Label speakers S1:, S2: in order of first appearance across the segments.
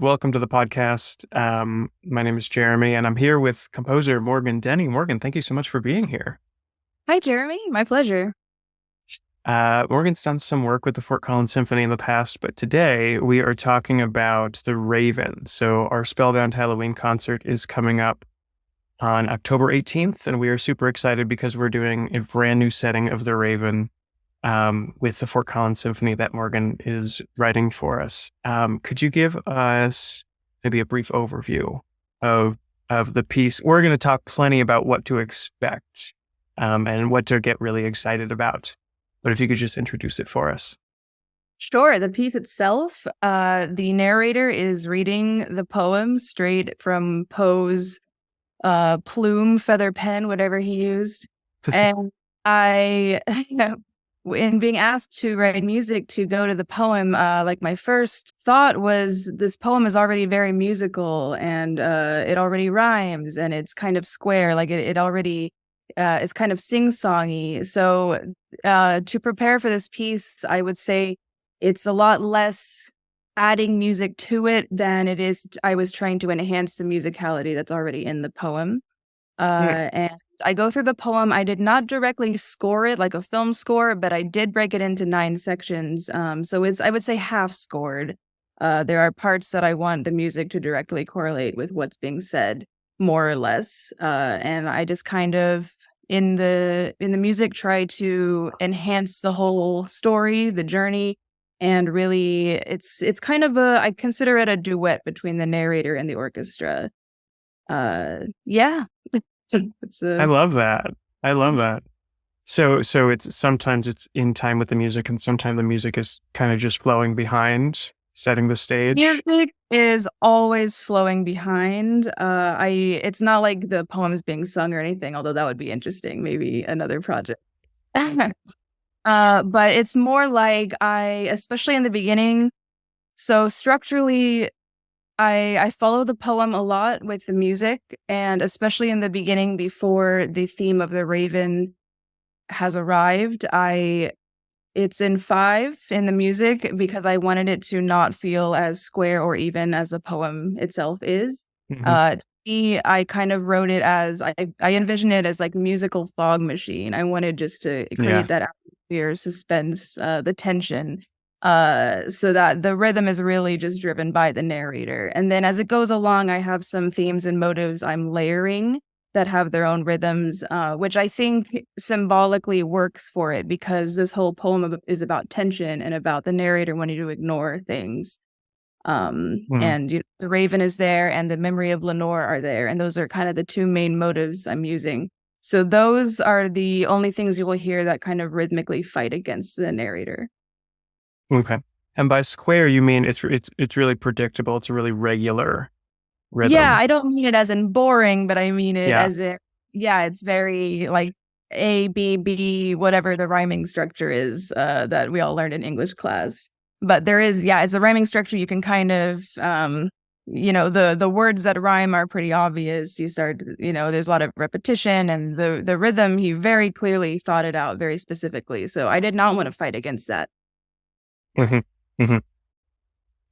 S1: welcome to the podcast. My name is Jeremy, and I'm here with composer Morgan Denney. Morgan, thank you so much for being here.
S2: Hi, Jeremy. My pleasure.
S1: Morgan's done some work with the Fort Collins Symphony in the past, but today we are talking about The Raven. So our Spellbound Halloween concert is coming up on October 18th, and we are super excited because we're doing a brand new setting of The Raven with the Fort Collins Symphony that Morgan is writing for us. Could you give us maybe a brief overview of the piece? We're going to talk plenty about what to expect and what to get really excited about. But if you could just introduce it for us.
S2: Sure. The piece itself, the narrator is reading the poem straight from Poe's plume, feather pen, whatever he used. And I, in being asked to write music to go to the poem, my first thought was this poem is already very musical and it already rhymes and it's kind of square, like it already is kind of sing-songy. So to prepare for this piece, I would say it's a lot less adding music to it than it is I was trying to enhance the musicality that's already in the poem. And I go through the poem. I did not directly score it like a film score, but I did break it into 9 sections. So it's, I would say, half scored. There are parts that I want the music to directly correlate with what's being said, more or less. And I just kind of in the music try to enhance the whole story, the journey. And really, it's kind of I consider it a duet between the narrator and the orchestra. Yeah.
S1: I love that. I love that. So it's sometimes it's in time with the music, and sometimes the music is kind of just flowing behind, setting the stage.
S2: Music is always flowing behind. It's not like the poem is being sung or anything, although that would be interesting. Maybe another project. But it's more like especially in the beginning. So structurally, I follow the poem a lot with the music, and especially in the beginning before the theme of the Raven has arrived, it's in 5 in the music because I wanted it to not feel as square or even as the poem itself is. To me, I kind of wrote it as I envision it as like musical fog machine. I wanted just to create that atmosphere, suspense, the tension. So that the rhythm is really just driven by the narrator. And then as it goes along, I have some themes and motives I'm layering that have their own rhythms, which I think symbolically works for it because this whole poem is about tension and about the narrator wanting to ignore things. And the Raven is there and the memory of Lenore are there. And those are kind of the 2 main motives I'm using. So those are the only things you will hear that kind of rhythmically fight against the narrator.
S1: Okay. And by square, you mean it's really predictable. It's a really regular rhythm.
S2: Yeah, I don't mean it as in boring, but I mean it as in, it's very like A, B, B, whatever the rhyming structure is that we all learned in English class. But there is, it's a rhyming structure. You can kind of, the words that rhyme are pretty obvious. You start, there's a lot of repetition, and the rhythm, he very clearly thought it out very specifically. So I did not want to fight against that.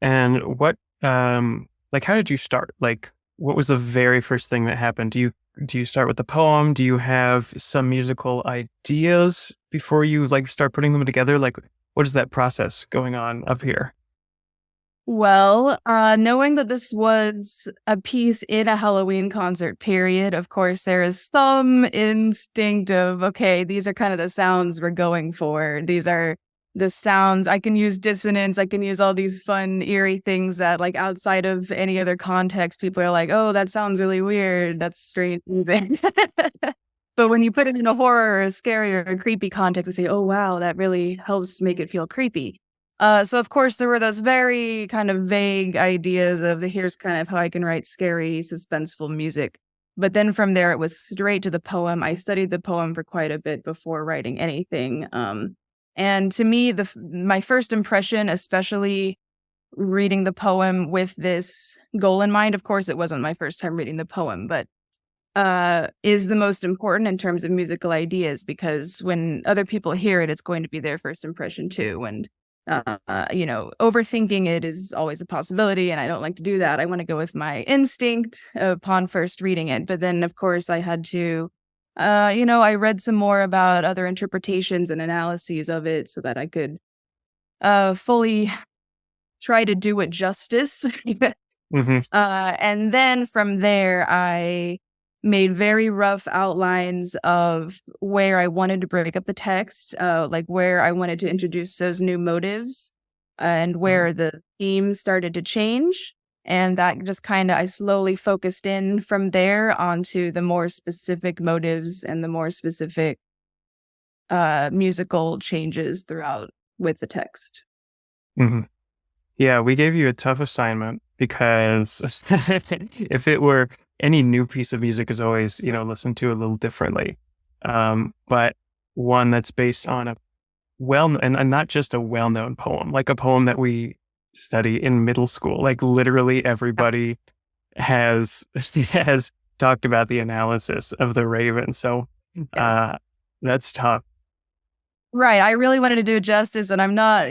S1: And what, how did you start? Like, what was the very first thing that happened? Do you start with the poem? Do you have some musical ideas before you start putting them together? Like, what is that process going on up here?
S2: Well, knowing that this was a piece in a Halloween concert period, of course, there is some instinct of, okay, these are kind of the sounds we're going for. These are the sounds. I can use dissonance. I can use all these fun, eerie things that outside of any other context, people are like, oh, that sounds really weird. That's strange. But when you put it in a horror or a scary or a creepy context, they say, oh, wow, that really helps make it feel creepy. So, of course, there were those very kind of vague ideas of here's kind of how I can write scary, suspenseful music. But then from there, it was straight to the poem. I studied the poem for quite a bit before writing anything. And to me, my first impression, especially reading the poem with this goal in mind, of course, it wasn't my first time reading the poem, but is the most important in terms of musical ideas, because when other people hear it, it's going to be their first impression too. And overthinking it is always a possibility, and I don't like to do that. I want to go with my instinct upon first reading it. But then, of course, I had to, I read some more about other interpretations and analyses of it so that I could fully try to do it justice.
S1: Hmm.
S2: And then from there, I made very rough outlines of where I wanted to break up the text, like where I wanted to introduce those new motives and where the theme started to change. And that just kind of, I slowly focused in from there onto the more specific motives and the more specific musical changes throughout with the text.
S1: Hmm. Yeah, we gave you a tough assignment because if it were any new piece of music is always, listened to a little differently. But one that's based on a and not just a well-known poem, like a poem that we study in middle school. Like literally everybody has has talked about the analysis of the Raven. So that's tough.
S2: Right. I really wanted to do it justice, and I'm not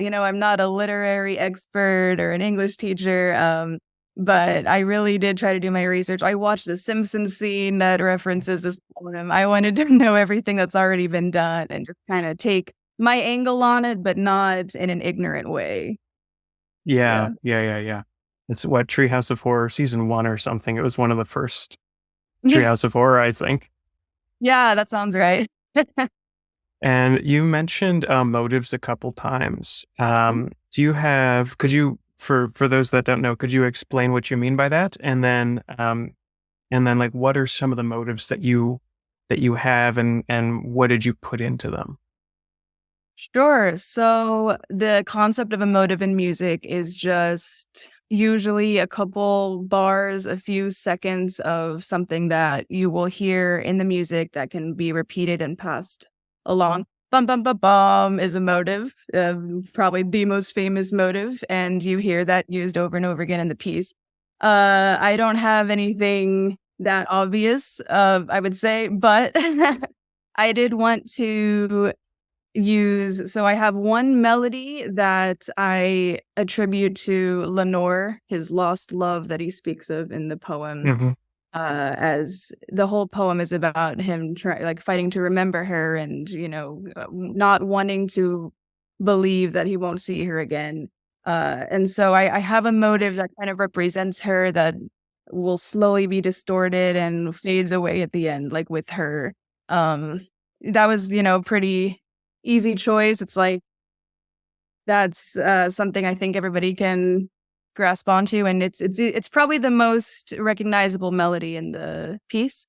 S2: a literary expert or an English teacher. But I really did try to do my research. I watched the Simpsons scene that references this poem. I wanted to know everything that's already been done and just kind of take my angle on it, but not in an ignorant way.
S1: Yeah,
S2: Yeah.
S1: yeah. It's what Treehouse of Horror season 1 or something. It was one of the first
S2: Yeah.
S1: Treehouse of Horror, I think.
S2: Yeah, that sounds right.
S1: And you mentioned motives a couple times. Could you, for those that don't know, could you explain what you mean by that? And then like, what are some of the motives that you have and what did you put into them?
S2: Sure. So the concept of a motive in music is just usually a couple bars, a few seconds of something that you will hear in the music that can be repeated and passed along. Bum bum bum bum is a motive, probably the most famous motive, and you hear that used over and over again in the piece. I don't have anything that obvious, I would say, but I did want to so I have one melody that I attribute to Lenore, his lost love that he speaks of in the poem.
S1: Hmm.
S2: As the whole poem is about him fighting to remember her and not wanting to believe that he won't see her again. And so I have a motive that kind of represents her that will slowly be distorted and fades away at the end, like with her. That was pretty easy choice. It's like that's something I think everybody can grasp onto, and it's probably the most recognizable melody in the piece.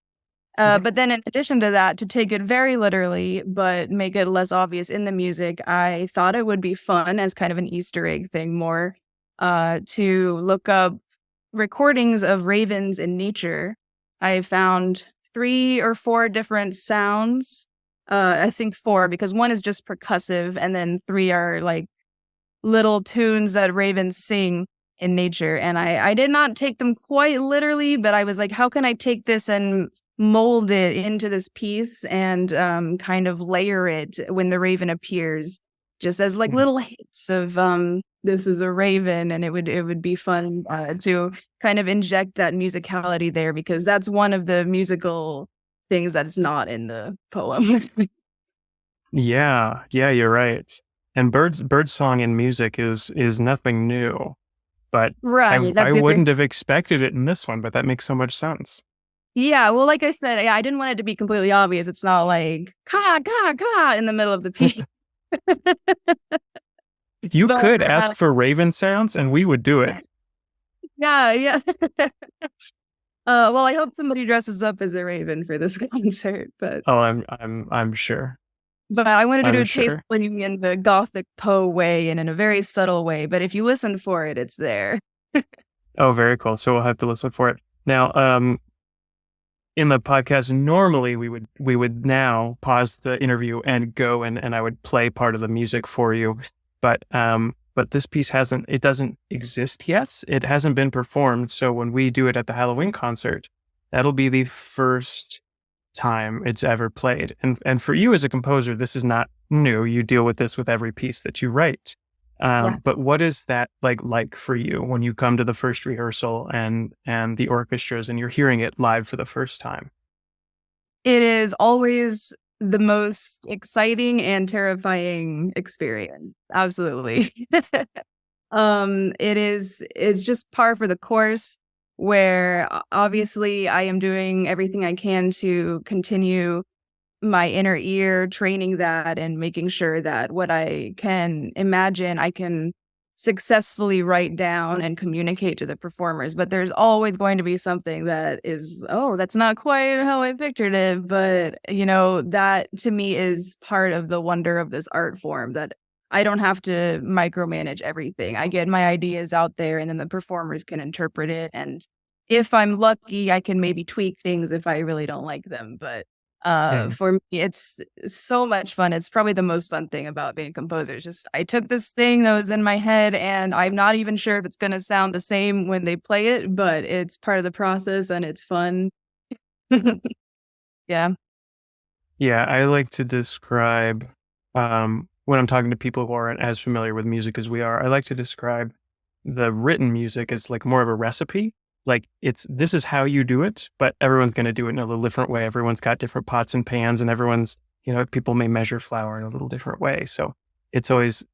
S1: Hmm.
S2: But then in addition to that, to take it very literally, but make it less obvious in the music, I thought it would be fun as kind of an Easter egg thing more, to look up recordings of ravens in nature. I found 3 or 4 different sounds. I think 4, because one is just percussive, and then 3 are like little tunes that ravens sing in nature. And I did not take them quite literally, but I was like, how can I take this and mold it into this piece and kind of layer it when the raven appears, just as like little hits of this is a raven, and it would be fun to kind of inject that musicality there, because that's one of the musical things that's not in the poem.
S1: Yeah, you're right. And bird song in music is nothing new, but I
S2: Right,
S1: I
S2: that's the other.
S1: wouldn't have expected it in this one, but that makes so much sense.
S2: Yeah, well, like I said, I didn't want it to be completely obvious. It's not like "ka, ka, ka" in the middle of the piece.
S1: You
S2: But,
S1: could ask for raven sounds and we would do it.
S2: yeah, yeah. Well, I hope somebody dresses up as a raven for this concert, but
S1: Oh, I'm sure.
S2: I wanted to do
S1: I'm
S2: it
S1: sure.
S2: tastefully in the Gothic Poe way and in a very subtle way, but if you listen for it, it's there.
S1: Oh, very cool. So we'll have to listen for it. Now, in the podcast, normally we would now pause the interview and go and I would play part of the music for you. But this piece doesn't exist yet. It hasn't been performed. So when we do it at the Halloween concert, that'll be the first time it's ever played. And for you as a composer, this is not new. You deal with this with every piece that you write.
S2: Yeah.
S1: But what is that like for you when you come to the first rehearsal and the orchestras and you're hearing it live for the first time?
S2: It is always the most exciting and terrifying experience. Absolutely. It's just par for the course where obviously I am doing everything I can to continue my inner ear, training that and making sure that what I can imagine, I can successfully write down and communicate to the performers. But there's always going to be something that is, oh, that's not quite how I pictured it. But, that to me is part of the wonder of this art form, that I don't have to micromanage everything. I get my ideas out there and then the performers can interpret it. And if I'm lucky, I can maybe tweak things if I really don't like them. But
S1: Mm.
S2: for me, it's so much fun. It's probably the most fun thing about being a composer. It's just I took this thing that was in my head, and I'm not even sure if it's going to sound the same when they play it, but it's part of the process and it's fun. Yeah,
S1: Yeah, I like to describe when I'm talking to people who aren't as familiar with music as we are, I like to describe the written music as like more of a recipe. Like this is how you do it, but everyone's going to do it in a little different way. Everyone's got different pots and pans, and people may measure flour in a little different way. So it's always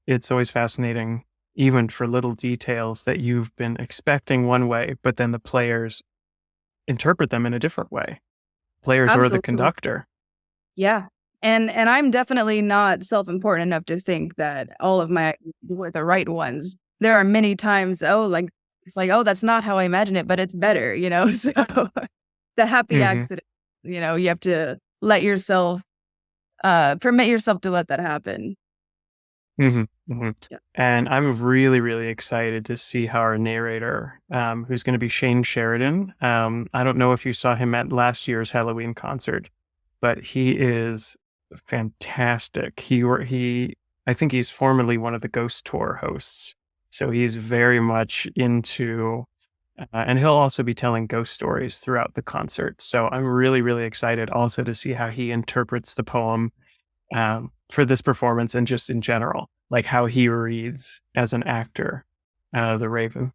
S1: fascinating, even for little details that you've been expecting one way, but then the players interpret them in a different way. Players or the
S2: absolutely.
S1: conductor.
S2: Yeah. And I'm definitely not self-important enough to think that all of my were the right ones. There are many times, it's like, oh, that's not how I imagine it, but it's better. So the happy
S1: Hmm.
S2: accident, you have to let yourself permit yourself to let that happen.
S1: Hmm. Hmm.
S2: Yeah.
S1: And I'm really, really excited to see how our narrator, who's going to be Shane Sheridan. I don't know if you saw him at last year's Halloween concert, but he is fantastic. I think he's formerly one of the Ghost Tour hosts, so he's very much into, and he'll also be telling ghost stories throughout the concert. So I'm really, really excited also to see how he interprets the poem for this performance and just in general, like how he reads as an actor, the Raven.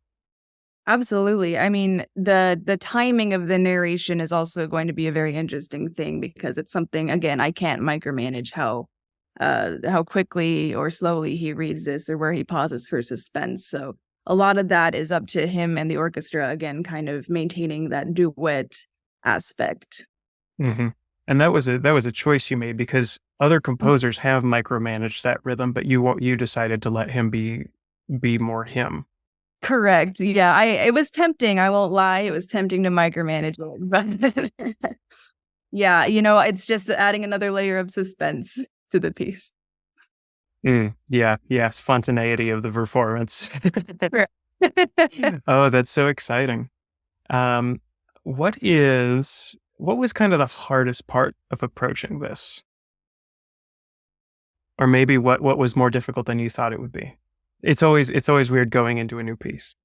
S2: Absolutely. I mean, the timing of the narration is also going to be a very interesting thing because it's something, again, I can't micromanage how quickly or slowly he reads this or where he pauses for suspense. So a lot of that is up to him and the orchestra, again, kind of maintaining that duet aspect.
S1: Hmm. And that was a choice you made because other composers have micromanaged that rhythm, but you decided to let him be more him.
S2: Correct. Yeah, I it was tempting, I won't lie. It was tempting to micromanage it, but yeah, it's just adding another layer of suspense to the piece.
S1: Mm, yeah, yeah, spontaneity of the performance.
S2: Right.
S1: Oh, that's so exciting. Um, what was kind of the hardest part of approaching this? Or maybe what was more difficult than you thought it would be? It's always weird going into a new piece.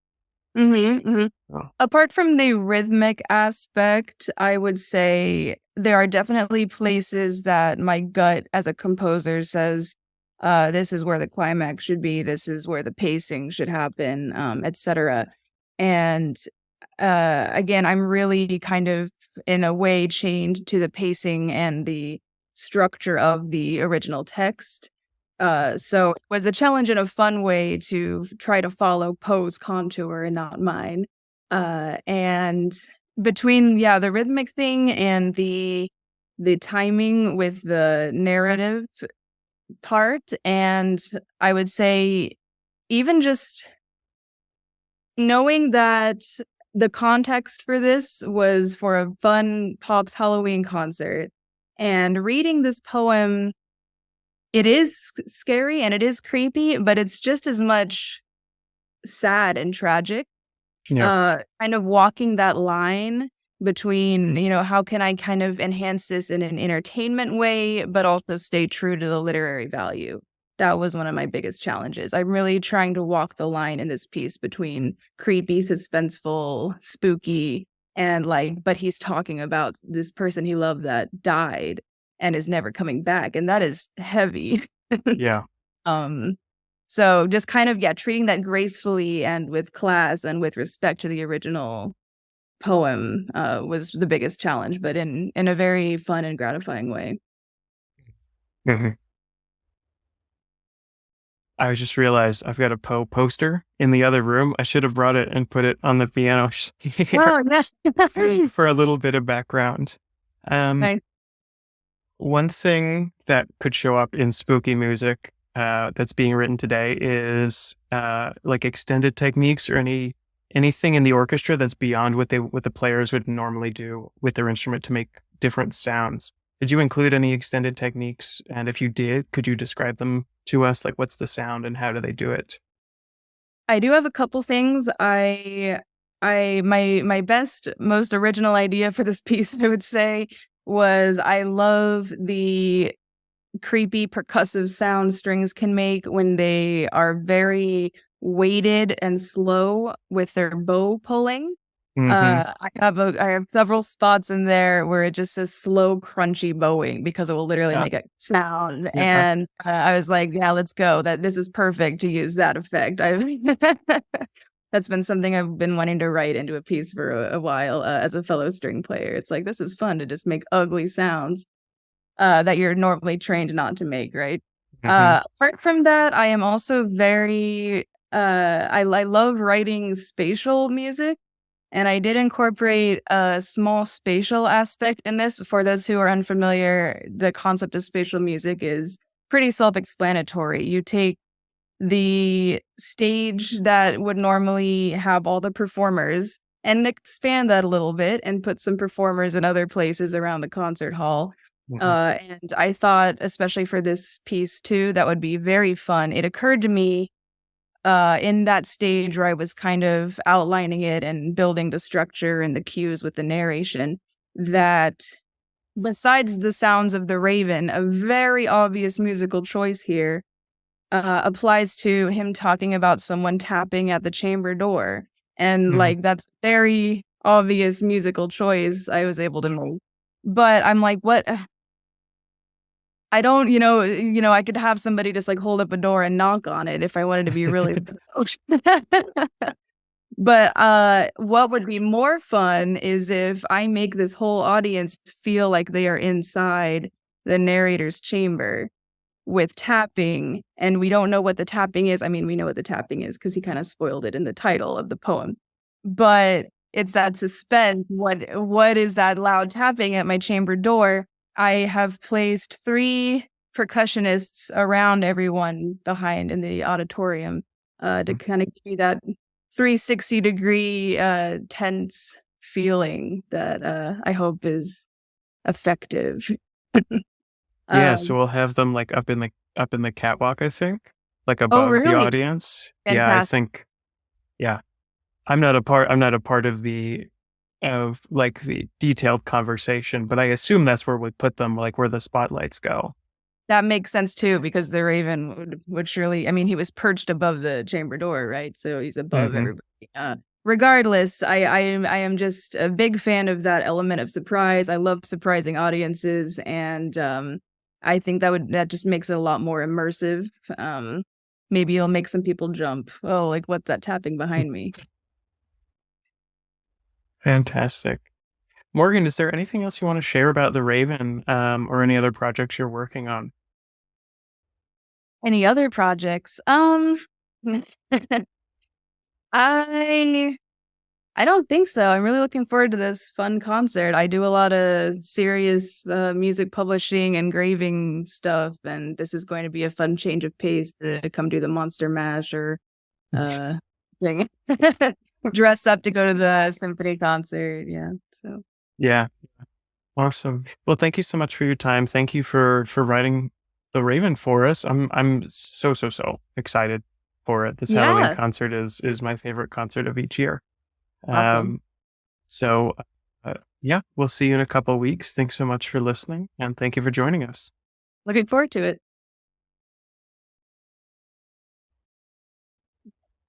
S2: Mhm.
S1: Oh.
S2: Apart from the rhythmic aspect, I would say there are definitely places that my gut as a composer says, this is where the climax should be, this is where the pacing should happen, etc. And again, I'm really kind of in a way chained to the pacing and the structure of the original text. So it was a challenge in a fun way to try to follow Poe's contour and not mine. And between the rhythmic thing and the timing with the narrative part, and I would say even just knowing that the context for this was for a fun Pops Halloween concert and reading this poem, it is scary and it is creepy, but it's just as much sad and tragic.
S1: Yeah.
S2: Kind of walking that line between, how can I kind of enhance this in an entertainment way, but also stay true to the literary value. That was one of my biggest challenges. I'm really trying to walk the line in this piece between creepy, suspenseful, spooky, and but he's talking about this person he loved that died and is never coming back. And that is heavy.
S1: Yeah.
S2: um, So just kind of, treating that gracefully and with class and with respect to the original poem was the biggest challenge, but in a very fun and gratifying way.
S1: Mhm. I just realized I've got a Poe poster in the other room. I should have brought it and put it on the piano here
S2: Oh, yes.
S1: for a little bit of background. Um,
S2: Nice.
S1: One thing that could show up in spooky music that's being written today is like extended techniques or anything in the orchestra that's beyond what the players would normally do with their instrument to make different sounds. Did you include any extended techniques? And if you did, could you describe them to us? Like, what's the sound and how do they do it?
S2: I do have a couple things. My best, most original idea for this piece, I would say, was I love the creepy percussive sound strings can make when they are very weighted and slow with their bow pulling.
S1: Mm-hmm.
S2: I have several spots in there where it just says slow, crunchy bowing because it will literally
S1: Yeah.
S2: make a sound.
S1: Yeah.
S2: And I was like, yeah, let's go. This is perfect to use that effect. That's been something I've been wanting to write into a piece for a while as a fellow string player. It's like, this is fun to just make ugly sounds that you're normally trained not to make, right?
S1: Mm-hmm.
S2: Apart from that, I am also very, I love writing spatial music. And I did incorporate a small spatial aspect in this. For those who are unfamiliar, the concept of spatial music is pretty self-explanatory. You take the stage that would normally have all the performers and expand that a little bit and put some performers in other places around the concert hall.
S1: Mm-hmm.
S2: And I thought, especially for this piece too, that would be very fun. It occurred to me in that stage where I was kind of outlining it and building the structure and the cues with the narration, that besides the sounds of the raven, a very obvious musical choice here applies to him talking about someone tapping at the chamber door. And
S1: Mm-hmm.
S2: like, that's very obvious musical choice I was able to make. But I'm like, what? I don't, I could have somebody just like hold up a door and knock on it if I wanted to be really. But what would be more fun is if I make this whole audience feel like they are inside the narrator's chamber with tapping, and we don't know what the tapping is. I mean, we know what the tapping is because he kind of spoiled it in the title of the poem. But it's that suspense. What is that loud tapping at my chamber door? I have placed 3 percussionists around everyone behind in the auditorium to kind of give you that 360-degree tense feeling that I hope is effective.
S1: Yeah, so
S2: Um,
S1: we'll have them like up in the catwalk, I think, like
S2: oh,
S1: above the
S2: really?
S1: audience. Yeah, I
S2: Fantastic.
S1: think. Yeah, I'm not a part of like the detailed conversation, but I assume that's where we put them, like where the spotlights go.
S2: That makes sense too, because the raven would surely, I mean, he was perched above the chamber door, right? So he's above
S1: Mm-hmm.
S2: everybody. Regardless, I am just a big fan of that element of surprise. I love surprising audiences, and I think that just makes it a lot more immersive. Maybe it'll make some people jump. Oh, like what's that tapping behind me?
S1: Fantastic. Morgan, is there anything else you want to share about the Raven, or any other projects you're working on?
S2: Any other projects? I I don't think so. I'm really looking forward to this fun concert. I do a lot of serious music publishing, engraving stuff, and this is going to be a fun change of pace to come do the Monster Mash or uh, thing. Dress up to go to the symphony concert. Yeah. So
S1: Yeah, awesome. Well, thank you so much for your time. Thank you for writing the Raven for us. I'm so excited for it. This Halloween
S2: yeah,
S1: concert is my favorite concert of each year.
S2: awesome.
S1: Um, so yeah, we'll see you in a couple of weeks. Thanks so much for listening, and thank you for joining us.
S2: Looking forward to it.